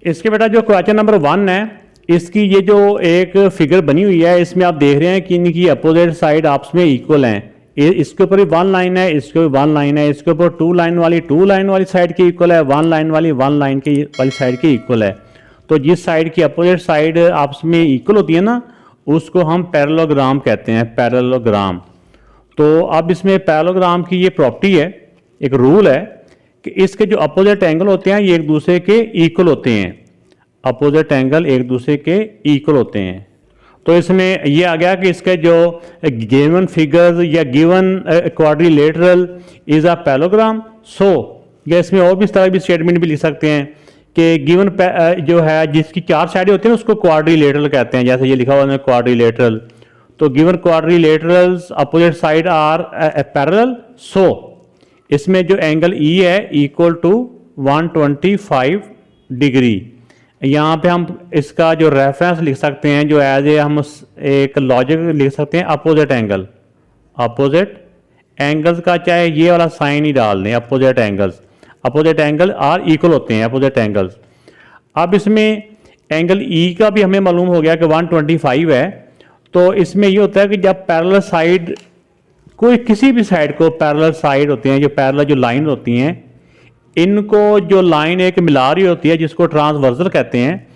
इसके बेटा जो क्वेश्चन नंबर 1 है, इसकी ये जो एक फिगर बनी हुई है, इसमें आप देख रहे हैं कि इनकी अपोजिट साइड आपस में इक्वल हैं। इसके ऊपर भी 1 लाइन है, इसके ऊपर 1 लाइन है, इसके ऊपर 2 लाइन वाली साइड के इक्वल है, 1 लाइन वाली साइड के इक्वल है। तो जिस साइड की अपोजिट साइड आपस में इक्वल होती है ना, उसको हम पैरेललोग्राम कहते हैं, पैरेललोग्राम। तो अब इसमें पैरेललोग्राम की ये प्रॉपर्टी है, एक रूल है कि इसके जो अपोजिट एंगल होते हैं ये एक दूसरे के इक्वल होते हैं, अपोजिट एंगल एक दूसरे के इक्वल होते हैं। तो इसमें ये आ गया कि इसके जो गिवन फिगर्स या given quadrilateral is a parallelogram. So या इसमें और भी इस तरह भी स्टेटमेंट भी लिख सकते हैं कि गिवन जो है जिसकी 4 साइडें होती हैं उसको क्वाड्रिलेटरल कहते हैं, जैसे ये लिखा हुआ है क्वाड्रिलेटरल। तो given quadrilaterals opposite side are parallel, so इसमें जो एंगल ई है इक्वल टू 125 डिग्री। यहाँ पे हम इसका जो रेफरेंस लिख सकते हैं, जो एज ए हम एक लॉजिक लिख सकते हैं, अपोजिट एंगल। अपोजिट एंगल्स का चाहे ये वाला साइन ही डाल दें, अपोजिट एंगल आर इक्वल होते हैं, अपोजिट एंगल्स। अब इसमें एंगल ई का भी हमें मालूम हो गया कि 125 है। तो इसमें ये होता है कि जब पैरेलल साइड कोई किसी भी साइड को पैरेलल साइड होते हैं, जो पैरेलल जो लाइन होती हैं, इनको जो लाइन एक मिला रही होती है जिसको ट्रांसवर्सल कहते हैं,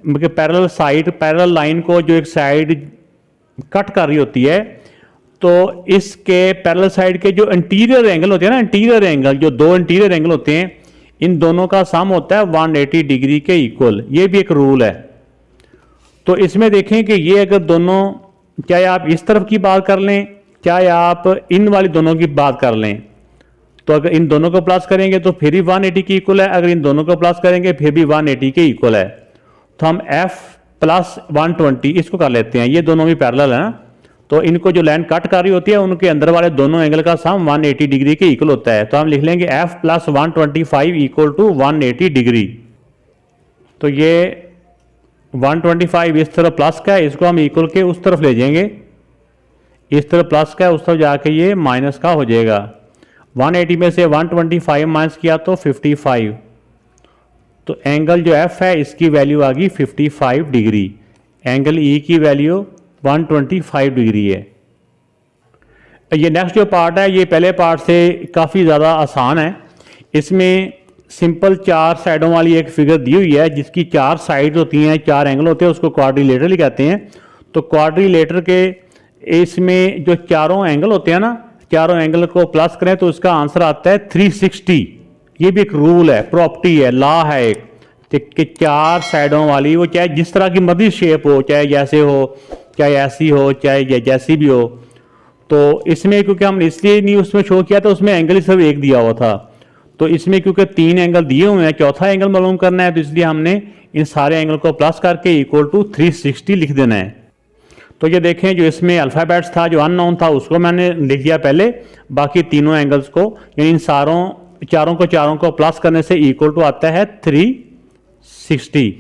पैरेलल साइड पैरेलल लाइन को जो एक साइड कट कर रही होती है, तो इसके पैरेलल साइड के जो इंटीरियर एंगल होते हैं ना, इंटीरियर एंगल जो 2 इंटीरियर एंगल होते हैं, इन दोनों का सम होता है 180 डिग्री के इक्वल। ये भी एक रूल है। तो इसमें देखें कि ये अगर दोनों, चाहे आप इस तरफ की बात कर लें चाहे आप इन वाली दोनों की बात कर लें, तो अगर इन दोनों को प्लस करेंगे तो फिर भी 180 के इक्वल है, अगर इन दोनों को प्लस करेंगे फिर भी 180 के इक्वल है। तो हम f प्लस 120 इसको कर लेते हैं, ये दोनों भी पैरेलल है ना, तो इनको जो लाइन कट कर रही होती है उनके अंदर वाले दोनों एंगल का सम 180 डिग्री के इक्वल होता है। तो हम लिख लेंगे f plus 125 equal to 180 degree. तो ये 125 इस तरफ प्लस का है, इसको हम इक्वल के उस तरफ ले जाएंगे, इस तरफ प्लस का है, उस तरफ जाके ये माइनस का हो जाएगा। 180 में से 125 माइनस किया तो 55, तो एंगल जो f है इसकी वैल्यू आ गई 55 डिग्री। एंगल E की वैल्यू 125 डिग्री है। ये नेक्स्ट जो पार्ट है ये पहले पार्ट से काफ़ी ज़्यादा आसान है। इसमें सिंपल 4 साइडों वाली एक फिगर दी हुई है जिसकी 4 साइड होती हैं, 4 एंगल होते हैं, उसको क्वाड्रिलेटरल ही कहते हैं। तो क्वाड्रिलेटर के इसमें जो चारों एंगल होते हैं ना, चारों एंगल को प्लस करें तो उसका आंसर आता है 360। ये भी एक रूल है, प्रॉपर्टी है, लॉ है एक, कि 4 साइडों वाली, वो चाहे जिस तरह की मर्जी शेप हो, चाहे जैसे हो, चाहे ऐसी हो, चाहे जैसी भी हो। तो इसमें क्योंकि हम इसलिए नहीं उसमें शो किया था, उसमें एंगल सिर्फ एक दिया हुआ था। तो इसमें क्योंकि 3 एंगल दिए हुए हैं, चौथा एंगल मालूम करना है, तो इसलिए हमने इन सारे एंगल को प्लस करके इक्वल टू 360 लिख देना है। तो ये देखें, जो इसमें अल्फ़ाबेट्स था, जो अननोन था, उसको मैंने लिख दिया पहले, बाकी तीनों एंगल्स को, यानी इन चारों को प्लस करने से इक्वल टू आता है 360।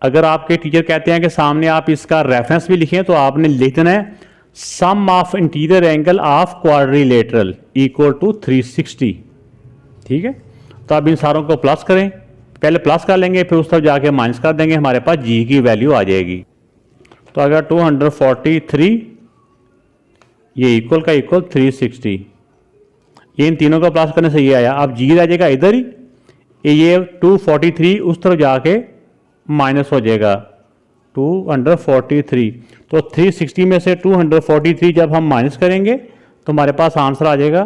अगर आपके टीचर कहते हैं कि सामने आप इसका रेफरेंस भी लिखें तो आपने लिख देना है sum of interior angle of quadrilateral equal to 360। ठीक है, तो आप इन सारों को प्लस करें, पहले प्लस कर लेंगे फिर उस तरफ जाके माइनस कर देंगे, हमारे पास जी की वैल्यू आ जाएगी। तो अगर 243 ये इक्वल का इक्वल 360, ये इन तीनों का प्लस करने से ये आया। अब जी रह जाएगा इधर ही, ये 243 उस तरफ जाके माइनस हो जाएगा 243। तो 360 में से 243 जब हम माइनस करेंगे तो हमारे पास आंसर आ जाएगा,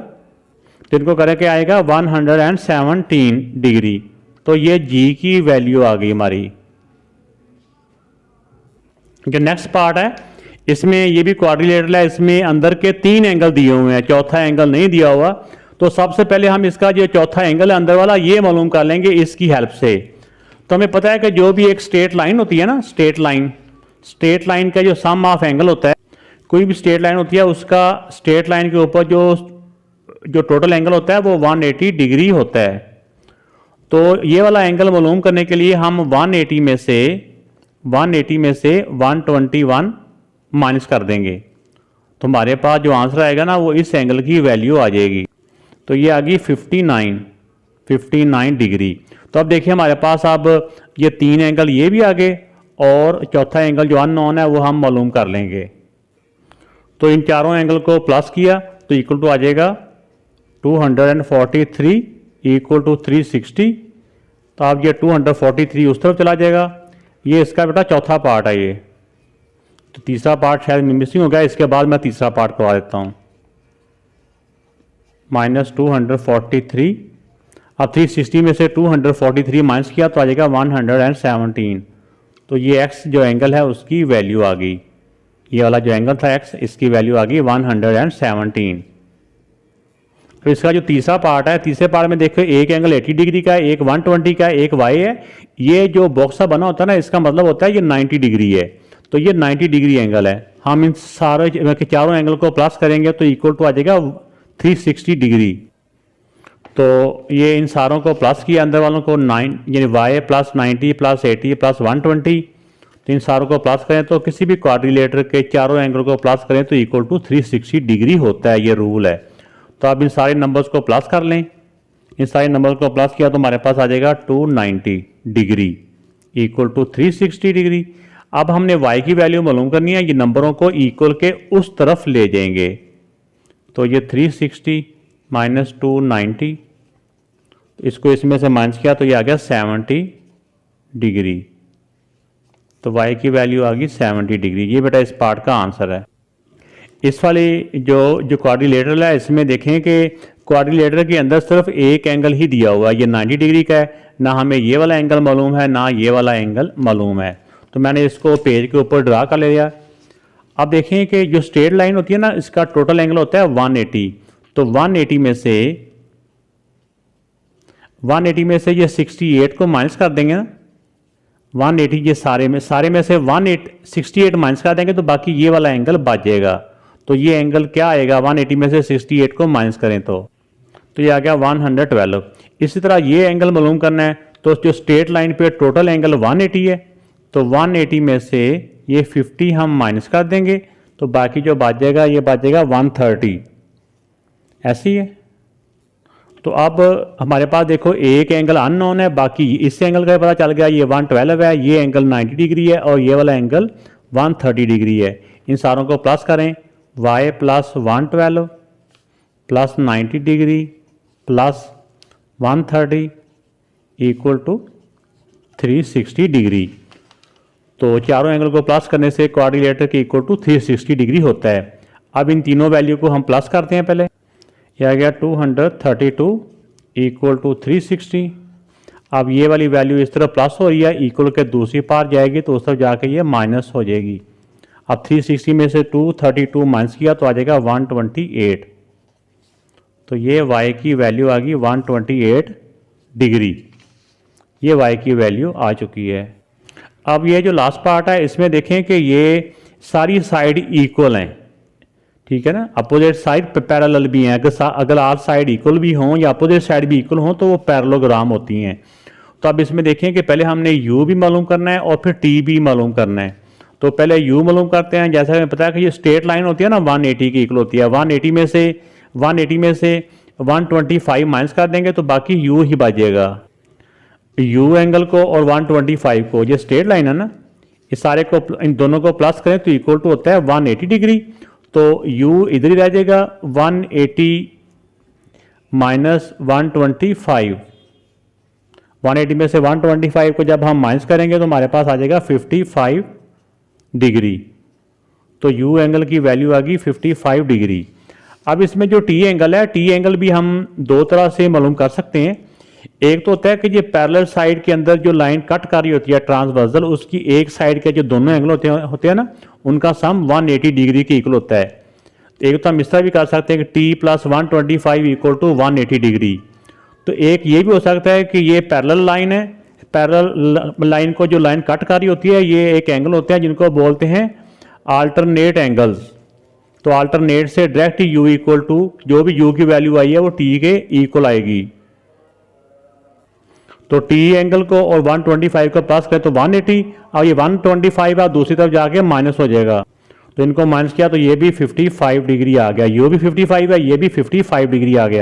तो इनको करके आएगा 117 डिग्री। तो ये जी की वैल्यू आ गई हमारी। जो नेक्स्ट पार्ट है इसमें ये भी क्वाड्रिलेटरल है, इसमें अंदर के 3 एंगल दिए हुए हैं, चौथा एंगल नहीं दिया हुआ। तो सबसे पहले हम इसका जो चौथा एंगल है अंदर वाला ये मालूम कर लेंगे इसकी हेल्प से। तो हमें पता है कि जो भी एक स्ट्रेट लाइन होती है ना, स्ट्रेट लाइन का जो सम ऑफ एंगल होता है, कोई भी स्ट्रेट लाइन होती है उसका स्ट्रेट लाइन के ऊपर जो टोटल एंगल होता है वो 180 डिग्री होता है। तो ये वाला एंगल मालूम करने के लिए हम 180 में से 121 माइनस कर देंगे, तो हमारे पास जो आंसर आएगा ना वो इस एंगल की वैल्यू आ जाएगी। तो ये आ गई 59। 59 डिग्री। तो अब देखिए हमारे पास अब ये 3 एंगल ये भी आ गए और चौथा एंगल जो अननोन है वो हम मालूम कर लेंगे। तो इन चारों एंगल को प्लस किया तो इक्वल टू आ जाएगा 243 इक्वल टू 360। तो अब ये 243 उस तरफ चला जाएगा। ये इसका बेटा चौथा पार्ट है ये, तो तीसरा पार्ट शायद मिसिंग हो गया, इसके बाद मैं तीसरा पार्ट करवा देता हूँ। -243, अब 360 में से 243 माइनस किया तो आ जाएगा 117। तो ये x जो एंगल है उसकी वैल्यू आ गई, ये वाला जो एंगल था x, इसकी वैल्यू आ गई 117। तो इसका जो तीसरा पार्ट है, तीसरे पार्ट में देखो एक एंगल 80 डिग्री का है, एक 120 का है, एक y है। ये जो बॉक्स बना होता है ना, इसका मतलब होता है ये 90 डिग्री है। तो ये 90 डिग्री एंगल है। हम इन सारे चारों एंगल को प्लस करेंगे तो इक्वल टू आ जाएगा 360 डिग्री। तो ये इन सारों को प्लस किया, अंदर वालों को 9 यानी y प्लस 90 प्लस 80 प्लस 120। तो इन सारों को प्लस करें तो किसी भी क्वाड्रिलेटर के चारों एंगल को प्लस करें तो इक्वल टू 360 डिग्री होता है, ये रूल है। तो आप इन सारे नंबर्स को प्लस कर लें। इन सारे नंबर्स को प्लस किया तो हमारे पास आ जाएगा 290 डिग्री इक्वल टू 360 डिग्री। अब हमने y की वैल्यू मालूम करनी है, ये नंबरों को इक्वल के उस तरफ ले जाएंगे। तो ये 360 माइनस 290, इसको इसमें से माइनस किया तो ये आ गया 70 डिग्री। तो y की वैल्यू आ गई 70 डिग्री। ये बेटा इस पार्ट का आंसर है। इस वाली जो क्वाड्रिलेटरल है, इसमें देखें कि क्वाड्रिलेटर के अंदर सिर्फ एक एंगल ही दिया हुआ है, ये 90 डिग्री का है। ना हमें ये वाला एंगल मालूम है ना ये वाला एंगल मालूम है। तो मैंने इसको पेज के ऊपर ड्रा कर लिया। अब देखें कि जो स्ट्रेट लाइन होती है ना, इसका टोटल एंगल होता है 180। तो 180 में से ये 68 को माइनस कर देंगे ना, 180 ये सारे में से 68 माइनस कर देंगे तो बाकी ये वाला एंगल बच जाएगा। तो ये एंगल क्या आएगा, 180 में से 68 को माइनस करें तो ये आ गया 112। इसी तरह ये एंगल मालूम करना है, तो जो स्ट्रेट लाइन पे टोटल एंगल 180 है, तो 180 में से ये 50 हम माइनस कर देंगे तो बाकी जो बच जाएगा ये बच जाएगा 130। ऐसी है। तो अब हमारे पास देखो एक एंगल अननोन है, बाकी इस एंगल का पता चल गया, ये 112 है, ये एंगल 90 डिग्री है और ये वाला एंगल 130 डिग्री है। इन सारों को प्लस करें, y plus 112 plus 90 degree plus 130 equal to 360 degree. तो चारों एंगल को प्लस करने से क्वाड्रिलेटर के इक्वल टू 360 डिग्री होता है। अब इन तीनों वैल्यू को हम प्लस करते हैं। पहले यह आ गया 232 इक्वल टू 360। अब ये वाली वैल्यू इस तरफ प्लस हो रही है, इक्वल के दूसरी पार जाएगी तो उस तरफ जाके ये माइनस हो जाएगी। अब 360 में से 232 माइनस किया तो आ जाएगा 128। तो ये y की वैल्यू आ गई 128 डिग्री। ये y की वैल्यू आ चुकी है। अब ये जो लास्ट पार्ट है, इसमें देखें कि ये सारी साइड इक्वल हैं, ठीक है ना। अपोजिट साइड पैरेलल भी हैं। अगर आर साइड इक्वल भी हों या अपोजिट साइड भी इक्वल हों तो वो पैरेललोग्राम होती हैं। तो अब इसमें देखें कि पहले हमने u भी मालूम करना है और फिर t भी मालूम करना है। तो पहले u मालूम करते हैं। जैसा हमें पता है कि ये स्ट्रेट लाइन होती है ना, 180 की इक्वल होती है। 180 में से 125 माइनस कर देंगे तो बाकी u ही बचेगा। u एंगल को और 125 को, ये स्ट्रेट लाइन है ना, इस सारे को इन दोनों को प्लस करें तो इक्वल टू होता है 180 डिग्री। तो u इधर ही रह जाएगा, 180 माइनस 125। 180 में से 125 को जब हम माइनस करेंगे तो हमारे पास आ जाएगा 55 डिग्री। तो u एंगल की वैल्यू आ गई 55 डिग्री। अब इसमें जो t एंगल है, t एंगल भी हम दो तरह से मालूम कर सकते हैं। एक तो होता है कि ये पैरेलल साइड के अंदर जो लाइन कट कर रही होती है ट्रांसवर्सल, उसकी एक साइड के जो दोनों एंगल होते हैं ना, उनका सम 180 डिग्री के इक्वल होता है। एक तो हम इस तरह भी कर सकते हैं कि t plus 125 equal to 180 degree. तो एक ये भी हो सकता है कि ये पैरेलल लाइन है, पैरेलल लाइन को जो लाइन कट कर रही होती है, ये एक एंगल होते हैं जिनको बोलते हैं अल्टरनेट एंगल्स। तो अल्टरनेट से डायरेक्ट u इक्वल टू जो भी u की वैल्यू आई है वो t के इक्वल आएगी। तो t एंगल को और 125 को प्लस करें तो 180, और ये 125 है दूसरी तरफ जाके माइनस हो जाएगा। तो इनको माइनस किया तो ये भी 55 डिग्री आ गया, u भी 55 है, ये भी 55 डिग्री आ गया।